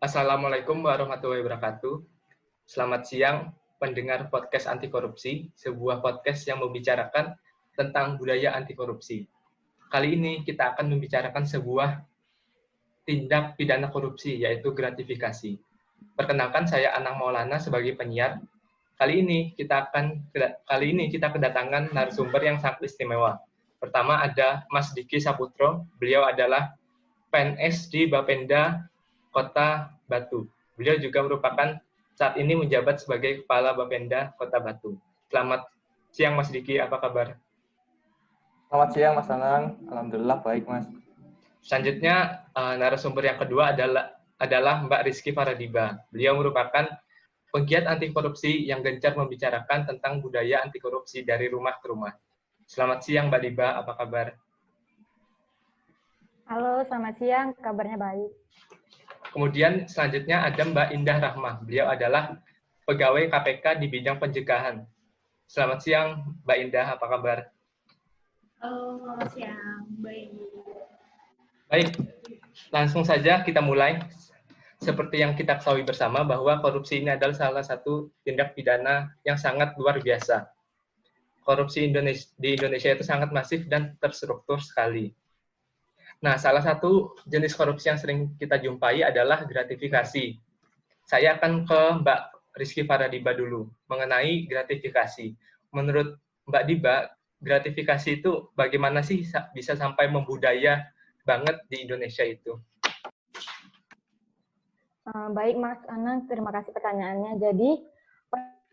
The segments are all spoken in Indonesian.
Assalamualaikum warahmatullahi wabarakatuh. Selamat siang, pendengar podcast anti korupsi, sebuah podcast yang membicarakan tentang budaya anti korupsi. Kali ini kita akan membicarakan sebuah tindak pidana korupsi, yaitu gratifikasi. Perkenalkan, saya Anang Maulana sebagai penyiar. Kali ini kita kedatangan narasumber yang sangat istimewa. Pertama ada Mas Diki Saputro. Beliau adalah PNS di Bapenda Kota Batu. Beliau juga merupakan saat ini menjabat sebagai Kepala Bapenda Kota Batu. Selamat siang Mas Diki, apa kabar? Selamat siang Mas Anang, alhamdulillah baik Mas. Selanjutnya narasumber yang kedua adalah Mbak Rizky Faradiba. Beliau merupakan penggiat anti korupsi yang gencar membicarakan tentang budaya anti korupsi dari rumah ke rumah. Selamat siang Mbak Diba, apa kabar? Halo, selamat siang. Kabarnya baik. Kemudian selanjutnya ada Mbak Indah Rahmah. Beliau adalah pegawai KPK di bidang pencegahan. Selamat siang Mbak Indah, apa kabar? Halo, selamat siang. Baik. Baik, langsung saja kita mulai. Seperti yang kita ketahui bersama bahwa korupsi ini adalah salah satu tindak pidana yang sangat luar biasa. Korupsi di Indonesia itu sangat masif dan terstruktur sekali. Nah, salah satu jenis korupsi yang sering kita jumpai adalah gratifikasi. Saya akan ke Mbak Rizky Faradiba dulu mengenai gratifikasi. Menurut Mbak Diba, gratifikasi itu bagaimana sih bisa sampai membudaya banget di Indonesia itu? Baik Mas Anang, terima kasih pertanyaannya. Jadi,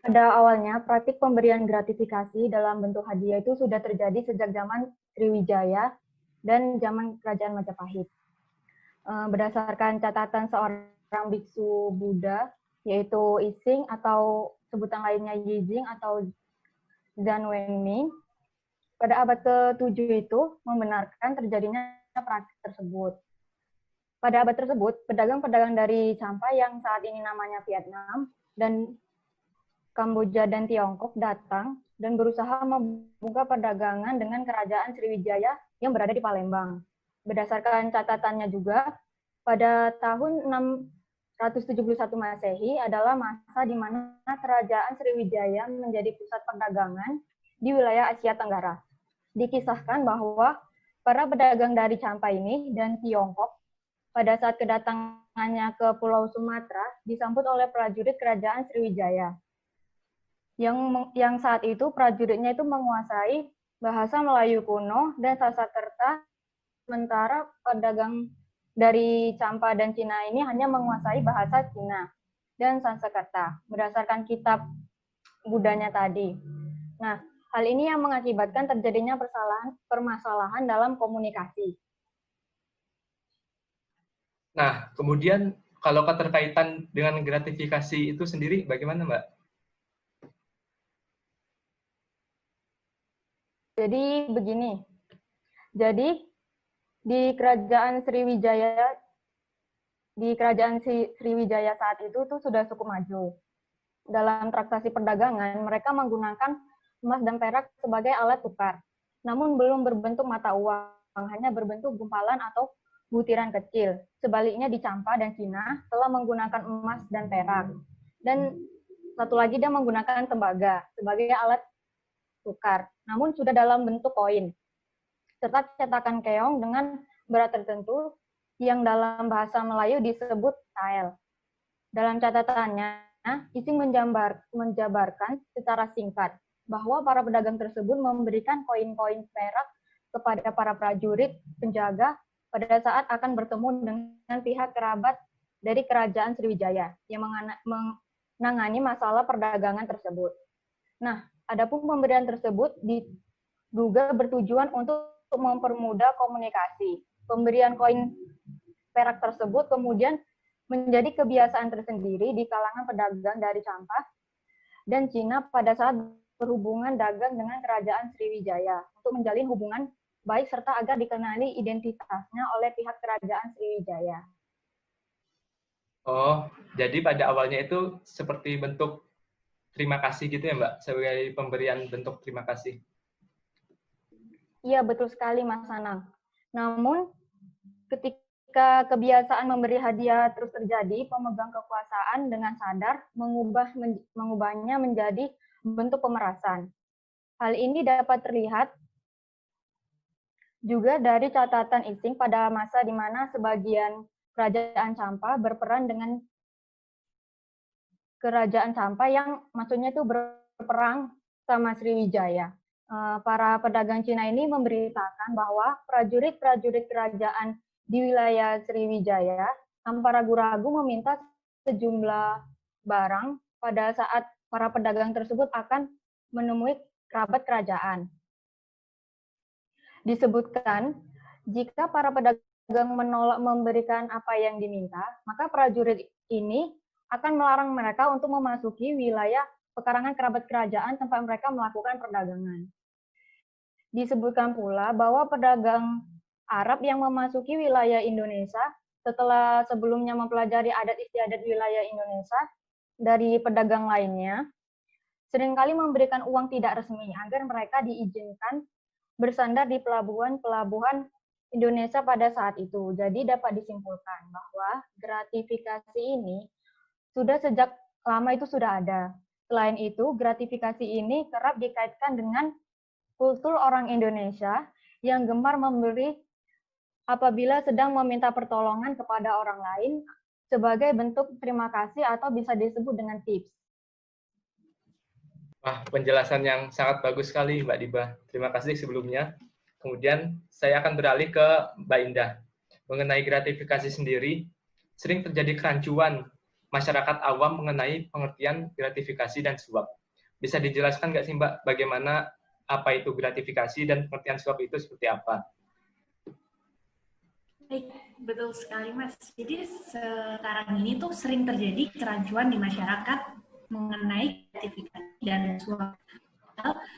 pada awalnya praktik pemberian gratifikasi dalam bentuk hadiah itu sudah terjadi sejak zaman Sriwijaya dan zaman Kerajaan Majapahit. Berdasarkan catatan seorang biksu Buddha, yaitu Ising atau sebutan lainnya Yijing atau Zhang Wenming, pada abad ke-7 itu membenarkan terjadinya praktik tersebut. Pada abad tersebut, pedagang-pedagang dari Champa yang saat ini namanya Vietnam dan Kamboja dan Tiongkok datang dan berusaha membuka perdagangan dengan kerajaan Sriwijaya yang berada di Palembang. Berdasarkan catatannya juga, pada tahun 671 Masehi adalah masa di mana kerajaan Sriwijaya menjadi pusat perdagangan di wilayah Asia Tenggara. Dikisahkan bahwa para pedagang dari Champa ini dan Tiongkok pada saat kedatangannya ke Pulau Sumatera disambut oleh prajurit kerajaan Sriwijaya. Yang saat itu prajuritnya itu menguasai bahasa Melayu kuno dan Sanskerta, sementara pedagang dari Champa dan Cina ini hanya menguasai bahasa Cina dan Sanskerta berdasarkan kitab Budanya tadi. Nah, hal ini yang mengakibatkan terjadinya permasalahan dalam komunikasi. Nah, kemudian kalau keterkaitan dengan gratifikasi itu sendiri bagaimana, Mbak? Jadi begini, jadi di kerajaan Sriwijaya saat itu tuh sudah cukup maju. Dalam transaksi perdagangan, mereka menggunakan emas dan perak sebagai alat tukar, namun belum berbentuk mata uang, hanya berbentuk gumpalan atau butiran kecil. Sebaliknya di Champa dan Cina telah menggunakan emas dan perak. Dan satu lagi dia menggunakan tembaga sebagai alat tukar, namun sudah dalam bentuk koin, serta cetakan keong dengan berat tertentu yang dalam bahasa Melayu disebut tael. Dalam catatannya, Ising menjabarkan secara singkat bahwa para pedagang tersebut memberikan koin-koin perak kepada para prajurit penjaga pada saat akan bertemu dengan pihak kerabat dari kerajaan Sriwijaya yang menangani masalah perdagangan tersebut. Nah, adapun pemberian tersebut diduga bertujuan untuk mempermudah komunikasi. Pemberian koin perak tersebut kemudian menjadi kebiasaan tersendiri di kalangan pedagang dari Champa dan Cina pada saat berhubungan dagang dengan kerajaan Sriwijaya untuk menjalin hubungan baik serta agar dikenali identitasnya oleh pihak kerajaan Sriwijaya. Oh, jadi pada awalnya itu seperti bentuk terima kasih gitu ya, Mbak, sebagai pemberian bentuk terima kasih. Iya, betul sekali, Mas Anang. Namun, ketika Jika kebiasaan memberi hadiah terus terjadi, pemegang kekuasaan dengan sadar mengubahnya menjadi bentuk pemerasan. Hal ini dapat terlihat juga dari catatan Ising pada masa di mana sebagian kerajaan Champa berperan dengan kerajaan Champa yang maksudnya itu berperang sama Sriwijaya. Para pedagang Cina ini memberitakan bahwa prajurit-prajurit kerajaan di wilayah Sriwijaya tanpa ragu-ragu meminta sejumlah barang pada saat para pedagang tersebut akan menemui kerabat kerajaan. Disebutkan, jika para pedagang menolak memberikan apa yang diminta, maka prajurit ini akan melarang mereka untuk memasuki wilayah pekarangan kerabat kerajaan tempat mereka melakukan perdagangan. Disebutkan pula bahwa pedagang Arab yang memasuki wilayah Indonesia setelah sebelumnya mempelajari adat istiadat wilayah Indonesia dari pedagang lainnya, seringkali memberikan uang tidak resmi agar mereka diizinkan bersandar di pelabuhan-pelabuhan Indonesia pada saat itu. Jadi dapat disimpulkan bahwa gratifikasi ini sudah sejak lama itu sudah ada. Selain itu, gratifikasi ini kerap dikaitkan dengan kultur orang Indonesia yang gemar memberi apabila sedang meminta pertolongan kepada orang lain sebagai bentuk terima kasih atau bisa disebut dengan tips. Wah, penjelasan yang sangat bagus sekali, Mbak Diba. Terima kasih sebelumnya. Kemudian saya akan beralih ke Mbak Indah. Mengenai gratifikasi sendiri, sering terjadi kerancuan masyarakat awam mengenai pengertian gratifikasi dan suap. Bisa dijelaskan nggak sih, Mbak, bagaimana apa itu gratifikasi dan pengertian suap itu seperti apa? Baik, betul sekali Mas. Jadi sekarang ini tuh sering terjadi kerancuan di masyarakat mengenai gratifikasi dan suap.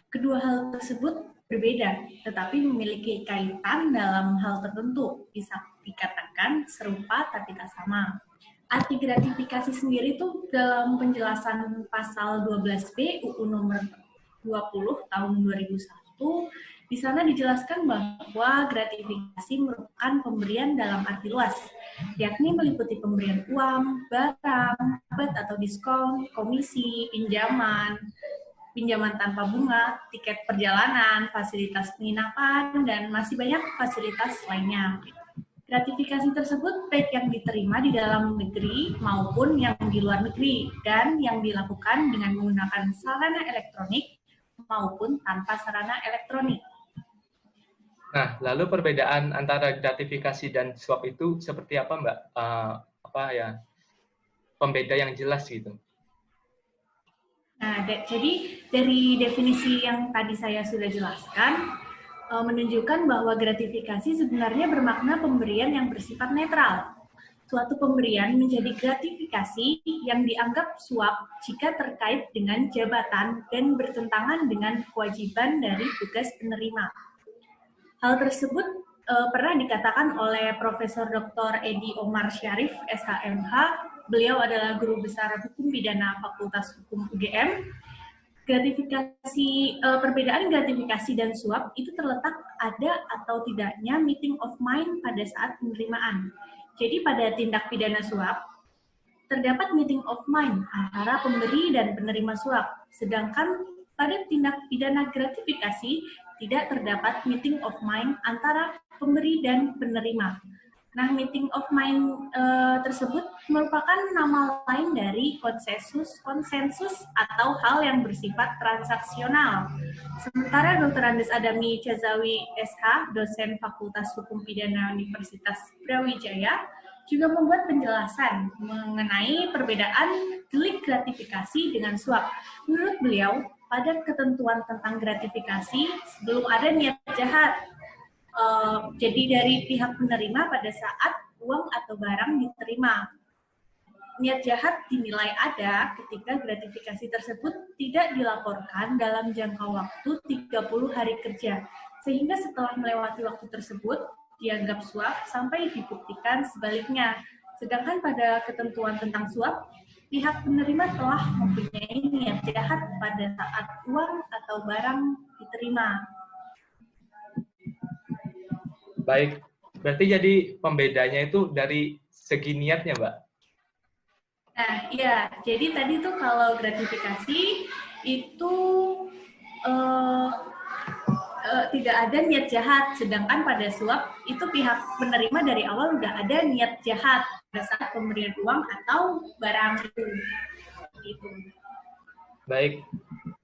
Kedua hal tersebut berbeda, tetapi memiliki kaitan dalam hal tertentu. Bisa dikatakan serupa tapi tak sama. Arti gratifikasi sendiri itu dalam penjelasan pasal 12B UU nomor 20 tahun 2001, di sana dijelaskan bahwa gratifikasi merupakan pemberian dalam arti luas, yakni meliputi pemberian uang, barang, rabat atau diskon, komisi, pinjaman tanpa bunga, tiket perjalanan, fasilitas penginapan, dan masih banyak fasilitas lainnya. Gratifikasi tersebut baik yang diterima di dalam negeri maupun yang di luar negeri, dan yang dilakukan dengan menggunakan sarana elektronik maupun tanpa sarana elektronik. Nah, lalu perbedaan antara gratifikasi dan suap itu seperti apa, Mbak? Pembeda yang jelas gitu. Nah, jadi dari definisi yang tadi saya sudah jelaskan, menunjukkan bahwa gratifikasi sebenarnya bermakna pemberian yang bersifat netral. Suatu pemberian menjadi gratifikasi yang dianggap suap jika terkait dengan jabatan dan bertentangan dengan kewajiban dari tugas penerima. Hal tersebut pernah dikatakan oleh Profesor Dr. Edi Omar Syarif, SHMH. Beliau adalah guru besar hukum pidana Fakultas Hukum UGM. Perbedaan gratifikasi dan suap itu terletak ada atau tidaknya meeting of mind pada saat penerimaan. Jadi pada tindak pidana suap, terdapat meeting of mind antara pemberi dan penerima suap. Sedangkan pada tindak pidana gratifikasi, tidak terdapat meeting of mind antara pemberi dan penerima. Nah, meeting of mind tersebut merupakan nama lain dari konsensus atau hal yang bersifat transaksional. Sementara Dr. Andes Adami Cazawi, SH, dosen Fakultas Hukum Pidana Universitas Brawijaya, juga membuat penjelasan mengenai perbedaan delik gratifikasi dengan suap. Menurut beliau, pada ketentuan tentang gratifikasi, sebelum ada niat jahat, jadi dari pihak penerima pada saat uang atau barang diterima. Niat jahat dinilai ada ketika gratifikasi tersebut tidak dilaporkan dalam jangka waktu 30 hari kerja, sehingga setelah melewati waktu tersebut dianggap suap sampai dibuktikan sebaliknya. Sedangkan pada ketentuan tentang suap, pihak penerima telah mempunyai niat jahat pada saat uang atau barang diterima. Baik, Berarti jadi pembedanya itu dari segi niatnya, Mbak? Nah, iya. Jadi tadi tuh kalau gratifikasi itu eh, tidak ada niat jahat, sedangkan pada suap itu pihak penerima dari awal udah ada niat jahat pada saat pemberian uang atau barang itu. Gitu. Baik,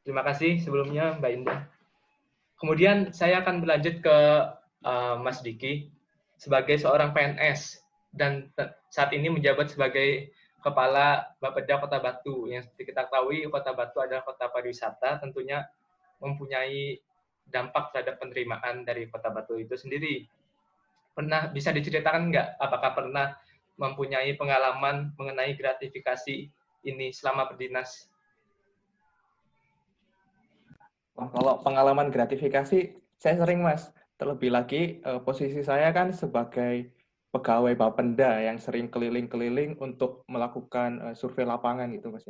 terima kasih sebelumnya Mbak Indah. Kemudian saya akan berlanjut ke Mas Diki sebagai seorang PNS dan saat ini menjabat sebagai Kepala Bapeda Kota Batu. Yang seperti kita ketahui, Kota Batu adalah kota pariwisata, tentunya mempunyai dampak terhadap penerimaan dari Kota Batu itu sendiri. Pernah bisa diceritakan nggak, apakah pernah mempunyai pengalaman mengenai gratifikasi ini selama berdinas? Wah, kalau pengalaman gratifikasi, saya sering, Mas. Terlebih lagi, posisi saya kan sebagai pegawai Bapenda yang sering keliling-keliling untuk melakukan survei lapangan gitu, Mas.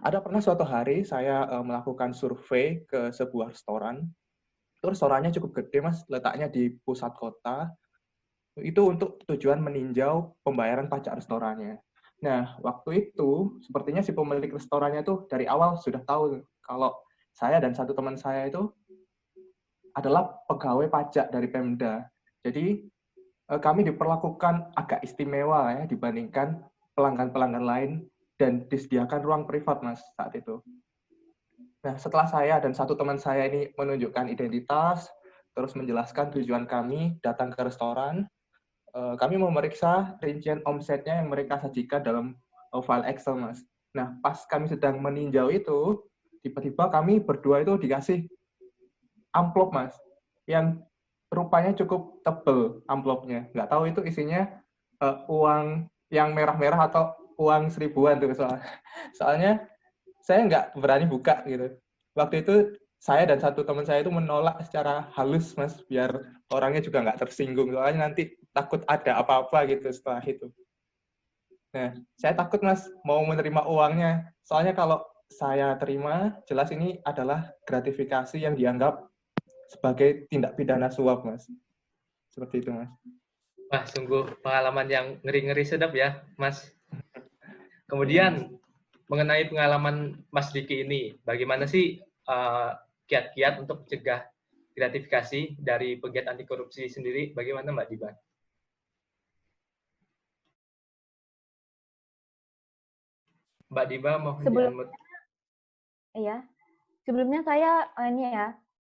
Ada pernah suatu hari saya melakukan survei ke sebuah restoran. Itu restorannya cukup gede, Mas, letaknya di pusat kota. Itu untuk tujuan meninjau pembayaran pajak restorannya. Nah, waktu itu sepertinya si pemilik restorannya tuh dari awal sudah tahu kalau saya dan satu teman saya itu adalah pegawai pajak dari Pemda. Jadi kami diperlakukan agak istimewa ya dibandingkan pelanggan-pelanggan lain dan disediakan ruang privat, Mas, saat itu. Nah, setelah saya dan satu teman saya ini menunjukkan identitas, terus menjelaskan tujuan kami datang ke restoran, kami memeriksa rincian omsetnya yang mereka sajikan dalam file Excel, Mas. Nah, pas kami sedang meninjau itu, tiba-tiba kami berdua itu dikasih amplop, Mas, yang rupanya cukup tebel amplopnya. Nggak tahu itu isinya uang yang merah-merah atau uang seribuan tuh soalnya saya nggak berani buka gitu. Waktu itu saya dan satu teman saya itu menolak secara halus, Mas, biar orangnya juga nggak tersinggung. Soalnya nanti takut ada apa-apa gitu setelah itu. Nah, saya takut, Mas, mau menerima uangnya. Soalnya kalau saya terima, jelas ini adalah gratifikasi yang dianggap sebagai tindak pidana suap, Mas. Seperti itu, Mas. Wah, sungguh pengalaman yang ngeri-ngeri sedap ya, Mas. Kemudian, mengenai pengalaman Mas Diki ini, bagaimana sih kiat-kiat untuk mencegah gratifikasi dari pegiat anti korupsi sendiri? Bagaimana Mbak Diba? Mbak Diba mau Sebelumnya saya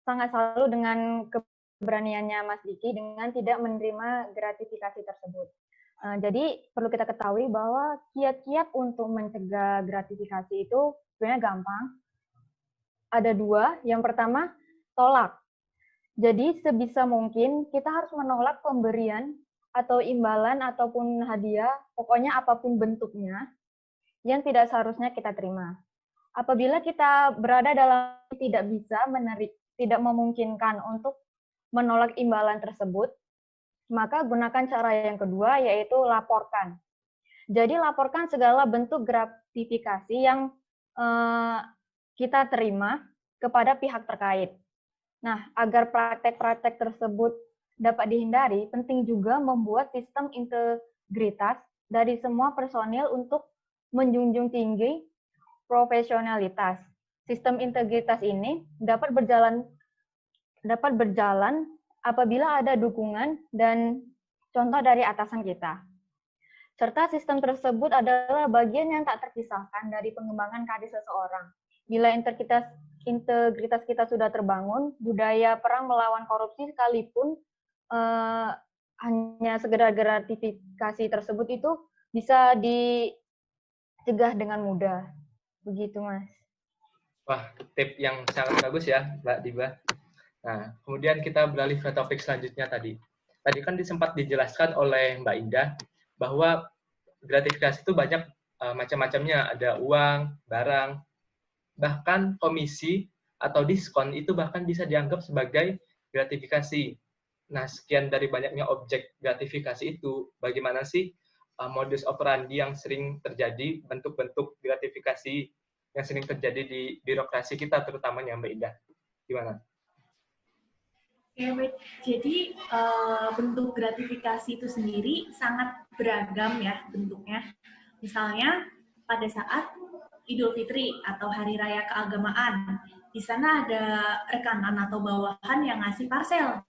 sangat salut dengan keberaniannya Mas Diki dengan tidak menerima gratifikasi tersebut. Jadi perlu kita ketahui bahwa kiat-kiat untuk mencegah gratifikasi itu sebenarnya gampang. Ada dua. Yang pertama, tolak. Jadi sebisa mungkin kita harus menolak pemberian atau imbalan ataupun hadiah, pokoknya apapun bentuknya, yang tidak seharusnya kita terima. Apabila kita berada dalam tidak memungkinkan untuk menolak imbalan tersebut, maka gunakan cara yang kedua, yaitu laporkan. Jadi laporkan segala bentuk gratifikasi yang kita terima kepada pihak terkait. Nah, agar praktek-praktek tersebut dapat dihindari, penting juga membuat sistem integritas dari semua personil untuk menjunjung tinggi profesionalitas. Sistem integritas ini dapat berjalan apabila ada dukungan dan contoh dari atasan kita. Serta sistem tersebut adalah bagian yang tak terpisahkan dari pengembangan karir seseorang. Bila integritas kita sudah terbangun, budaya perang melawan korupsi sekalipun hanya sekedar gratifikasi tersebut itu bisa dicegah dengan mudah. Begitu, Mas. Wah, tip yang sangat bagus ya, Mbak Diba. Nah, kemudian kita beralih ke topik selanjutnya tadi. Tadi kan sempat dijelaskan oleh Mbak Indah bahwa gratifikasi itu banyak macam-macamnya. Ada uang, barang, bahkan komisi atau diskon itu bahkan bisa dianggap sebagai gratifikasi. Nah, sekian dari banyaknya objek gratifikasi itu, bagaimana sih modus operandi yang sering terjadi, bentuk-bentuk gratifikasi yang sering terjadi di birokrasi kita, terutamanya Mbak Indah? Gimana? Ya, baik. Jadi bentuk gratifikasi itu sendiri sangat beragam ya bentuknya. Misalnya pada saat Idul Fitri atau Hari Raya Keagamaan, di sana ada rekanan atau bawahan yang ngasih parcel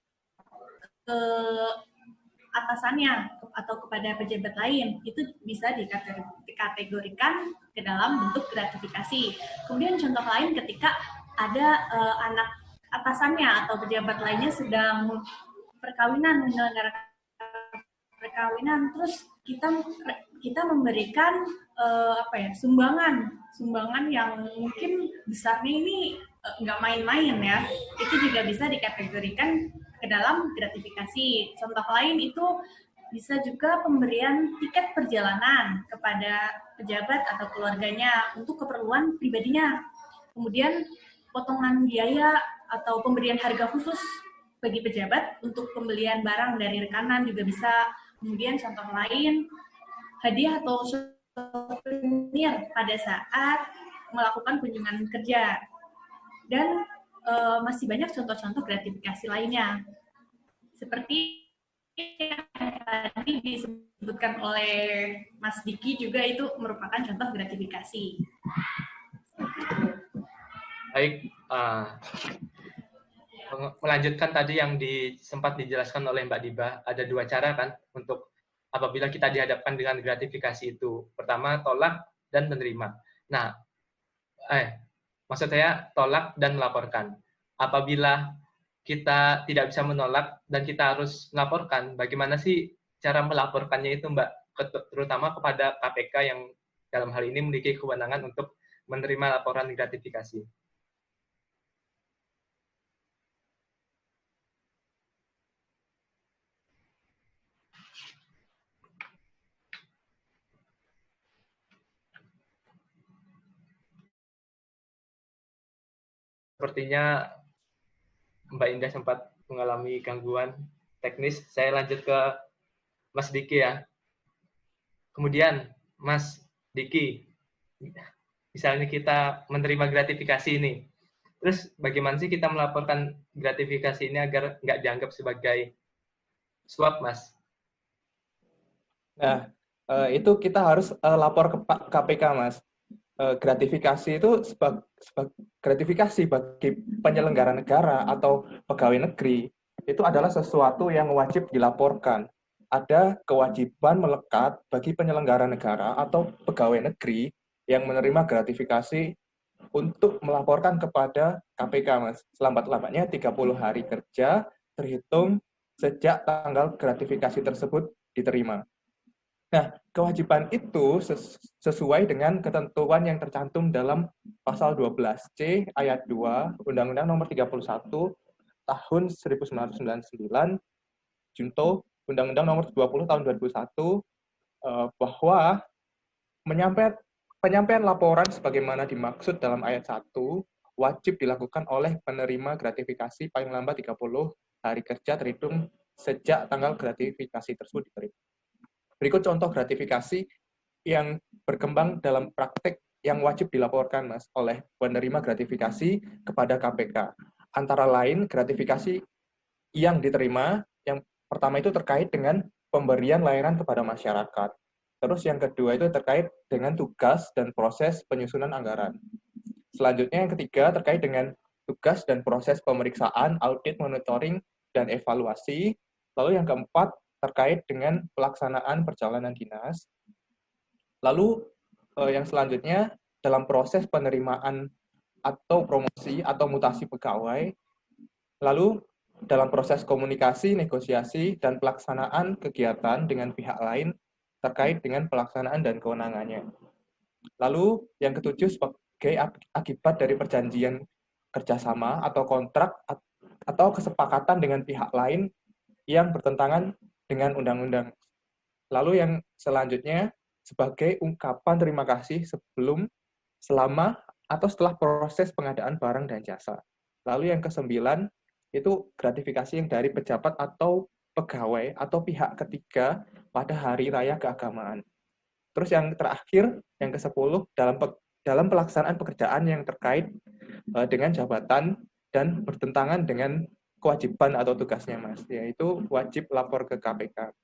ke atasannya atau kepada pejabat lain, itu bisa dikategorikan ke dalam bentuk gratifikasi. Kemudian contoh lain ketika ada anak atasannya atau pejabat lainnya sedang menyelenggarakan perkawinan, terus kita memberikan sumbangan yang mungkin besarnya ini nggak main-main ya, itu juga bisa dikategorikan ke dalam gratifikasi. Contoh lain itu bisa juga pemberian tiket perjalanan kepada pejabat atau keluarganya untuk keperluan pribadinya. Kemudian potongan biaya atau pemberian harga khusus bagi pejabat untuk pembelian barang dari rekanan juga bisa. Kemudian contoh lain, hadiah atau souvenir pada saat melakukan kunjungan kerja. Dan masih banyak contoh-contoh gratifikasi lainnya. Seperti yang tadi disebutkan oleh Mas Diki juga itu merupakan contoh gratifikasi. Baik, melanjutkan tadi yang sempat dijelaskan oleh Mbak Diba, ada 2 cara kan untuk apabila kita dihadapkan dengan gratifikasi itu. Pertama, tolak dan menerima. Nah, maksud saya tolak dan melaporkan. Apabila kita tidak bisa menolak dan kita harus melaporkan, bagaimana sih cara melaporkannya itu, Mbak? Terutama kepada KPK yang dalam hal ini memiliki kewenangan untuk menerima laporan gratifikasi. Sepertinya Mbak Indah sempat mengalami gangguan teknis. Saya lanjut ke Mas Diki ya. Kemudian, Mas Diki, misalnya kita menerima gratifikasi ini, terus bagaimana sih kita melaporkan gratifikasi ini agar nggak dianggap sebagai suap, Mas? Nah, itu kita harus lapor ke KPK, Mas. Gratifikasi itu gratifikasi bagi penyelenggara negara atau pegawai negeri itu adalah sesuatu yang wajib dilaporkan. Ada kewajiban melekat bagi penyelenggara negara atau pegawai negeri yang menerima gratifikasi untuk melaporkan kepada KPK, Mas. Selambat-lambatnya 30 hari kerja terhitung sejak tanggal gratifikasi tersebut diterima. Nah, kewajiban itu sesuai dengan ketentuan yang tercantum dalam pasal 12C ayat 2 Undang-Undang Nomor 31 tahun 1999 junto Undang-Undang Nomor 20 tahun 2001 bahwa penyampaian laporan sebagaimana dimaksud dalam ayat 1 wajib dilakukan oleh penerima gratifikasi paling lambat 30 hari kerja terhitung sejak tanggal gratifikasi tersebut diterima. Berikut contoh gratifikasi yang berkembang dalam praktek yang wajib dilaporkan, Mas, oleh penerima gratifikasi kepada KPK. Antara lain, gratifikasi yang diterima, yang pertama itu terkait dengan pemberian layanan kepada masyarakat. Terus yang kedua itu terkait dengan tugas dan proses penyusunan anggaran. Selanjutnya yang ketiga terkait dengan tugas dan proses pemeriksaan, audit, monitoring, dan evaluasi. Lalu yang keempat terkait dengan pelaksanaan perjalanan dinas. Lalu yang selanjutnya dalam proses penerimaan atau promosi atau mutasi pegawai. Lalu dalam proses komunikasi, negosiasi, dan pelaksanaan kegiatan dengan pihak lain terkait dengan pelaksanaan dan kewenangannya. Lalu yang ketujuh sebagai akibat dari perjanjian kerjasama atau kontrak atau kesepakatan dengan pihak lain yang bertentangan dengan undang-undang. Lalu yang selanjutnya sebagai ungkapan terima kasih sebelum, selama, atau setelah proses pengadaan barang dan jasa. Lalu yang kesembilan itu gratifikasi yang dari pejabat atau pegawai atau pihak ketiga pada hari raya keagamaan. Terus yang terakhir, yang ke-10, dalam pelaksanaan pekerjaan yang terkait dengan jabatan dan bertentangan dengan kewajiban atau tugasnya, Mas, yaitu wajib lapor ke KPK.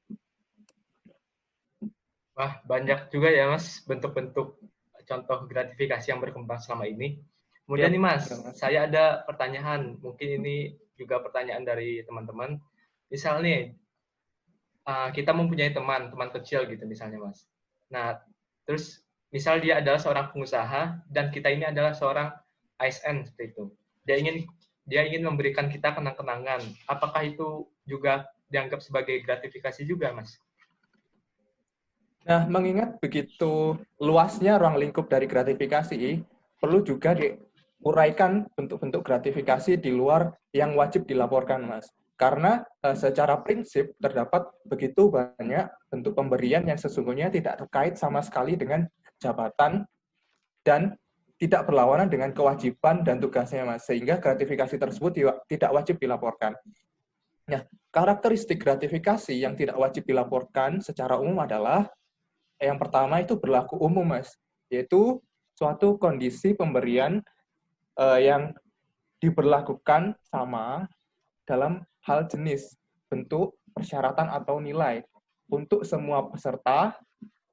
Wah, banyak juga ya, Mas, bentuk-bentuk contoh gratifikasi yang berkembang selama ini. Kemudian nih, Mas, saya ada pertanyaan. Mungkin ini juga pertanyaan dari teman-teman. Misalnya, kita mempunyai teman kecil gitu misalnya, Mas. Nah, terus misal dia adalah seorang pengusaha dan kita ini adalah seorang ASN seperti itu. Dia ingin memberikan kita kenang-kenangan. Apakah itu juga dianggap sebagai gratifikasi juga, Mas? Nah, mengingat begitu luasnya ruang lingkup dari gratifikasi, perlu juga diuraikan bentuk-bentuk gratifikasi di luar yang wajib dilaporkan, Mas. Karena secara prinsip terdapat begitu banyak bentuk pemberian yang sesungguhnya tidak terkait sama sekali dengan jabatan dan tidak berlawanan dengan kewajiban dan tugasnya, Mas. Sehingga gratifikasi tersebut tidak wajib dilaporkan. Nah, karakteristik gratifikasi yang tidak wajib dilaporkan secara umum adalah yang pertama itu berlaku umum, Mas, yaitu suatu kondisi pemberian yang diberlakukan sama dalam hal jenis, bentuk, persyaratan, atau nilai untuk semua peserta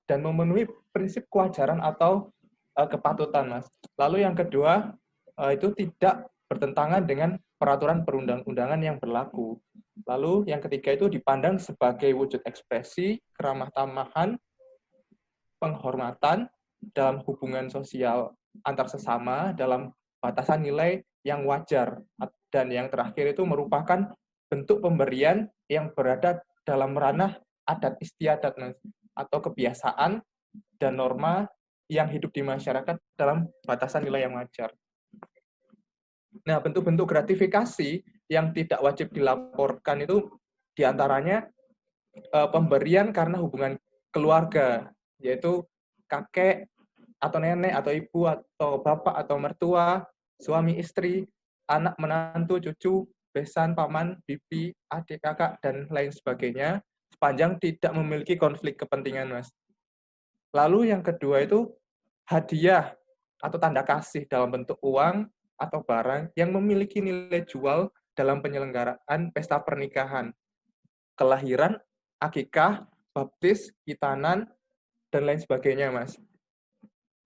dan memenuhi prinsip kewajaran atau kepatutan, Mas. Lalu yang kedua, itu tidak bertentangan dengan peraturan perundang-undangan yang berlaku. Lalu yang ketiga itu dipandang sebagai wujud ekspresi keramah tamahan, penghormatan dalam hubungan sosial antar sesama dalam batasan nilai yang wajar. Dan yang terakhir itu merupakan bentuk pemberian yang berada dalam ranah adat istiadat, Mas, atau kebiasaan dan norma yang hidup di masyarakat dalam batasan nilai yang wajar. Nah, bentuk-bentuk gratifikasi yang tidak wajib dilaporkan itu diantaranya pemberian karena hubungan keluarga, yaitu kakek atau nenek atau ibu atau bapak atau mertua, suami istri, anak menantu, cucu, besan, paman, bibi, adik kakak, dan lain sebagainya, sepanjang tidak memiliki konflik kepentingan, Mas. Lalu yang kedua itu hadiah atau tanda kasih dalam bentuk uang atau barang yang memiliki nilai jual dalam penyelenggaraan pesta pernikahan, kelahiran, akikah, baptis, khitanan, dan lain sebagainya, Mas.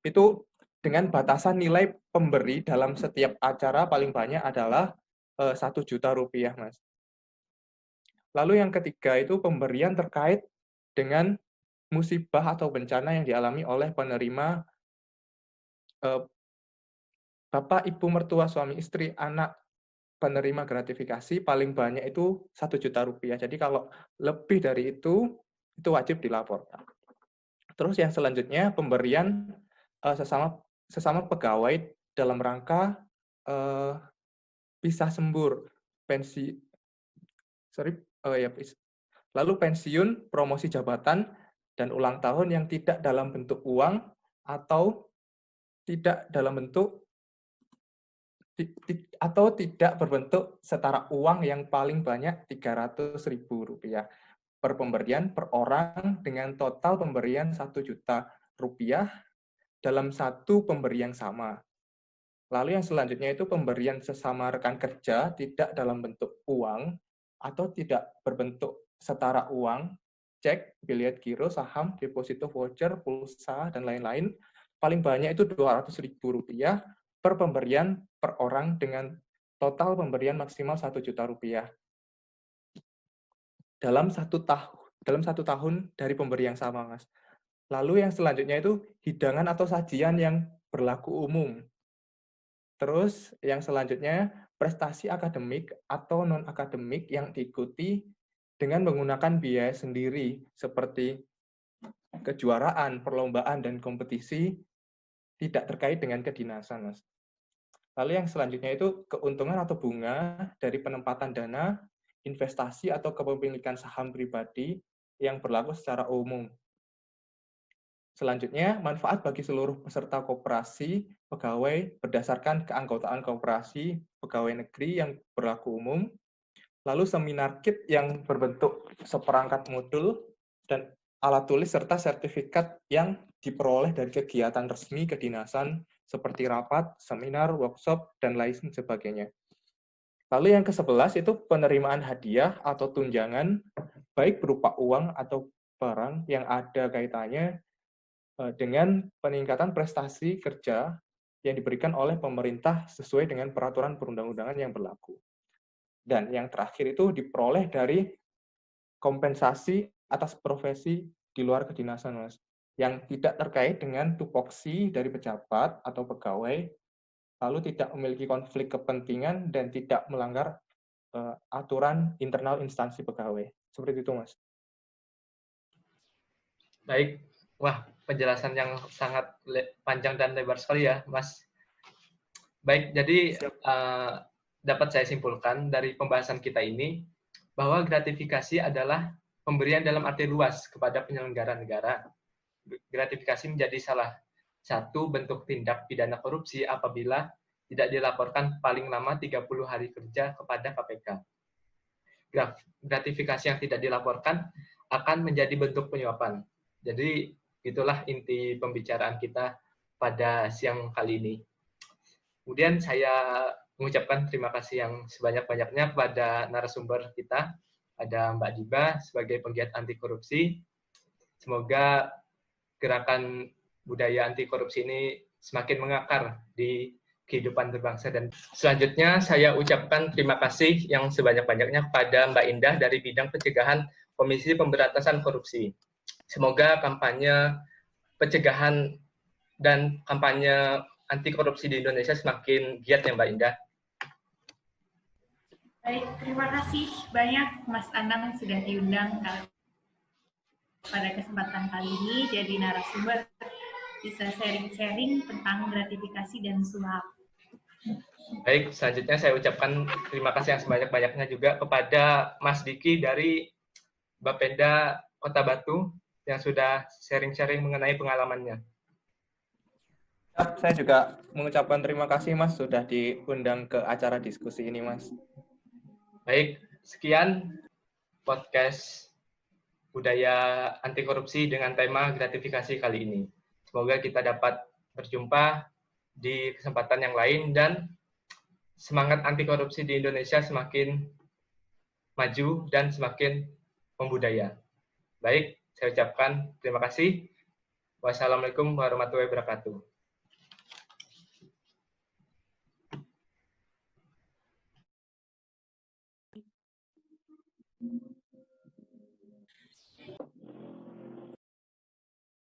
Itu dengan batasan nilai pemberi dalam setiap acara paling banyak adalah 1 juta rupiah, Mas. Lalu yang ketiga itu pemberian terkait dengan musibah atau bencana yang dialami oleh penerima bapak, ibu, mertua, suami, istri, anak penerima gratifikasi paling banyak itu 1 juta rupiah. Jadi kalau lebih dari itu wajib dilaporkan. Terus yang selanjutnya pemberian sesama pegawai dalam rangka pisah sembur, lalu pensiun, promosi jabatan, dan ulang tahun yang tidak dalam bentuk uang atau tidak dalam bentuk atau tidak berbentuk setara uang yang paling banyak Rp300.000 per pemberian per orang dengan total pemberian 1 juta rupiah dalam satu pemberian sama. Lalu yang selanjutnya itu pemberian sesama rekan kerja tidak dalam bentuk uang atau tidak berbentuk setara uang, cek, biliet giro, saham, deposito voucher, pulsa, dan lain-lain. Paling banyak itu Rp200.000 per pemberian per orang dengan total pemberian maksimal 1 juta rupiah. Dalam satu tahun dari pemberi yang sama, Mas. Lalu yang selanjutnya itu hidangan atau sajian yang berlaku umum. Terus yang selanjutnya prestasi akademik atau non-akademik yang diikuti dengan menggunakan biaya sendiri seperti kejuaraan, perlombaan, dan kompetisi tidak terkait dengan kedinasan, Mas. Lalu yang selanjutnya itu keuntungan atau bunga dari penempatan dana, investasi atau kepemilikan saham pribadi yang berlaku secara umum. Selanjutnya, manfaat bagi seluruh peserta koperasi, pegawai berdasarkan keanggotaan koperasi, pegawai negeri yang berlaku umum, lalu seminar kit yang berbentuk seperangkat modul, dan alat tulis serta sertifikat yang diperoleh dari kegiatan resmi kedinasan seperti rapat, seminar, workshop, dan lain sebagainya. Lalu yang ke-11 itu penerimaan hadiah atau tunjangan, baik berupa uang atau barang yang ada kaitannya dengan peningkatan prestasi kerja yang diberikan oleh pemerintah sesuai dengan peraturan perundang-undangan yang berlaku. Dan yang terakhir itu diperoleh dari kompensasi atas profesi di luar kedinasan, Mas, yang tidak terkait dengan tupoksi dari pejabat atau pegawai, lalu tidak memiliki konflik kepentingan dan tidak melanggar aturan internal instansi pegawai. Seperti itu, Mas. Baik. Wah, penjelasan yang sangat panjang dan lebar sekali ya, Mas. Baik, jadi dapat saya simpulkan dari pembahasan kita ini bahwa gratifikasi adalah pemberian dalam arti luas kepada penyelenggara negara. Gratifikasi menjadi salah satu bentuk tindak pidana korupsi apabila tidak dilaporkan paling lama 30 hari kerja kepada KPK. Gratifikasi yang tidak dilaporkan akan menjadi bentuk penyuapan. Jadi itulah inti pembicaraan kita pada siang kali ini. Kemudian saya mengucapkan terima kasih yang sebanyak-banyaknya kepada narasumber kita, ada Mbak Diba sebagai penggiat anti korupsi. Semoga gerakan budaya anti korupsi ini semakin mengakar di kehidupan berbangsa. Dan selanjutnya saya ucapkan terima kasih yang sebanyak-banyaknya kepada Mbak Indah dari bidang pencegahan Komisi Pemberantasan Korupsi. Semoga kampanye pencegahan dan kampanye anti korupsi di Indonesia semakin giat ya Mbak Indah. Baik, terima kasih banyak Mas Anang sudah diundang pada kesempatan kali ini jadi narasumber, bisa sharing-sharing tentang gratifikasi dan suap. Baik, selanjutnya saya ucapkan terima kasih yang sebanyak-banyaknya juga kepada Mas Diki dari Bapenda Kota Batu yang sudah sharing-sharing mengenai pengalamannya. Saya juga mengucapkan terima kasih, Mas, sudah diundang ke acara diskusi ini, Mas. Baik, sekian podcast budaya anti korupsi dengan tema gratifikasi kali ini. Semoga kita dapat berjumpa di kesempatan yang lain dan semangat anti korupsi di Indonesia semakin maju dan semakin membudaya. Baik, saya ucapkan terima kasih. Wassalamualaikum warahmatullahi wabarakatuh.